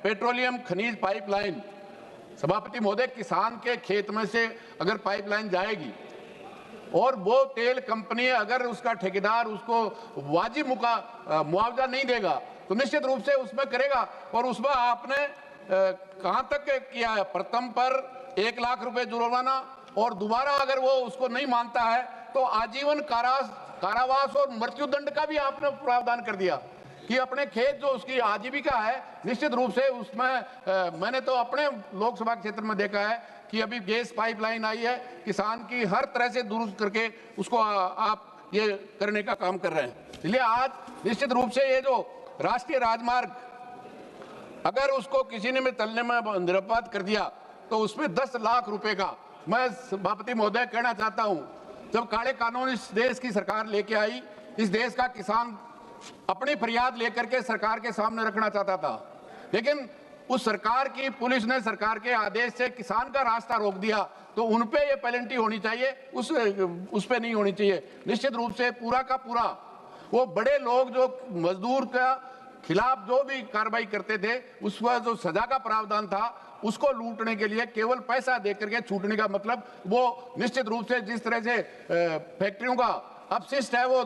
Petroleum खनिज pipeline, सभापति महोदय, किसान के खेत में से अगर पाइपलाइन जाएगी और वो तेल कंपनी अगर उसका ठेकेदार उसको वाजिब मुआवजा नहीं देगा तो निश्चित रूप से उसमें करेगा। और उसमें आपने कहां तक किया है? प्रथम पर 1 लाख रुपए जुर्माना और दोबारा अगर वो उसको नहीं मानता है तो आजीवन कारावास और मृत्युदंड का भी आपने प्रावधान कर दिया कि अपने खेत जो उसकी आजीविका है, निश्चित रूप से उसमें मैंने तो अपने लोकसभा क्षेत्र में देखा है कि अभी गैस पाइपलाइन आई है, किसान की हर तरह से दुरुस्त करके उसको आप ये करने का काम कर रहे हैं। इसलिए आज निश्चित रूप से ये जो राष्ट्रीय राजमार्ग अगर उसको किसी ने तलने में निरपराध कर दिया तो उसमें 10 लाख रुपए का, मैं सभापति महोदय कहना चाहता हूं, जब काले कानून इस देश की सरकार लेके आई, इस देश का किसान अपनी फरियाद लेकर के सरकार के सामने रखना चाहता था, लेकिन उस सरकार की पुलिस ने सरकार के आदेश से किसान का रास्ता रोक दिया। तो उन पे ये पेनल्टी होनी चाहिए, उस पे नहीं होनी चाहिए। निश्चित रूप से पूरा का पूरा वो बड़े लोग जो मजदूर का खिलाफ जो भी कार्रवाई करते थे उस पर जो सजा का प्रावधान था उसको लूटने के लिए केवल पैसा देकर के छूटने का मतलब, वो निश्चित रूप से जिस तरह से फैक्ट्रियों का अपशिष्ट है वो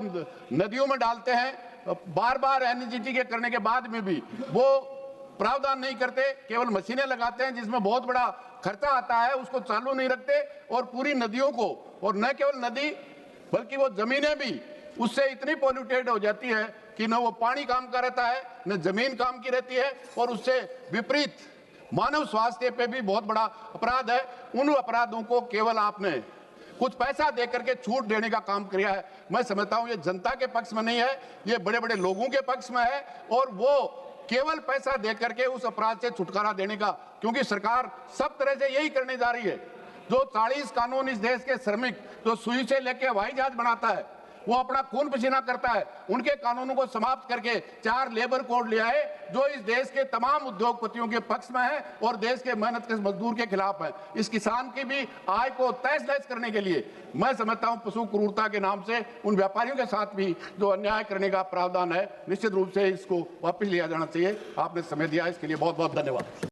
नदियों में डालते हैं, बार बार एनजीटी के करने के बाद में भी वो प्रावधान नहीं करते, केवल मशीनें लगाते हैं जिसमें बहुत बड़ा खर्चा आता है, उसको चालू नहीं रखते और पूरी नदियों को, और न केवल नदी बल्कि वो जमीनें भी उससे इतनी पॉल्यूटेड हो जाती है कि न वो पानी काम का रहता है न जमीन काम की रहती है, और उससे विपरीत मानव स्वास्थ्य पे भी बहुत बड़ा अपराध है। उन अपराधों को केवल आपने कुछ पैसा देकर के छूट देने का काम किया है। मैं समझता हूं ये जनता के पक्ष में नहीं है, ये बड़े बड़े लोगों के पक्ष में है, और वो केवल पैसा देकर के उस अपराध से छुटकारा देने का, क्योंकि सरकार सब तरह से यही करने जा रही है। जो 40 कानून इस देश के श्रमिक जो सुई से लेके हवाई जहाज बनाता है, वो अपना खून पसीना करता है, उनके कानूनों को समाप्त करके 4 लेबर कोड लिया है जो इस देश के तमाम उद्योगपतियों के पक्ष में है और देश के मेहनत के मजदूर के खिलाफ है। इस किसान की भी आय को तहस-नहस करने के लिए मैं समझता हूं पशु क्रूरता के नाम से उन व्यापारियों के साथ भी जो अन्याय करने का प्रावधान है, निश्चित रूप से इसको वापस लिया जाना चाहिए। आपने समय दिया, इसके लिए बहुत बहुत धन्यवाद।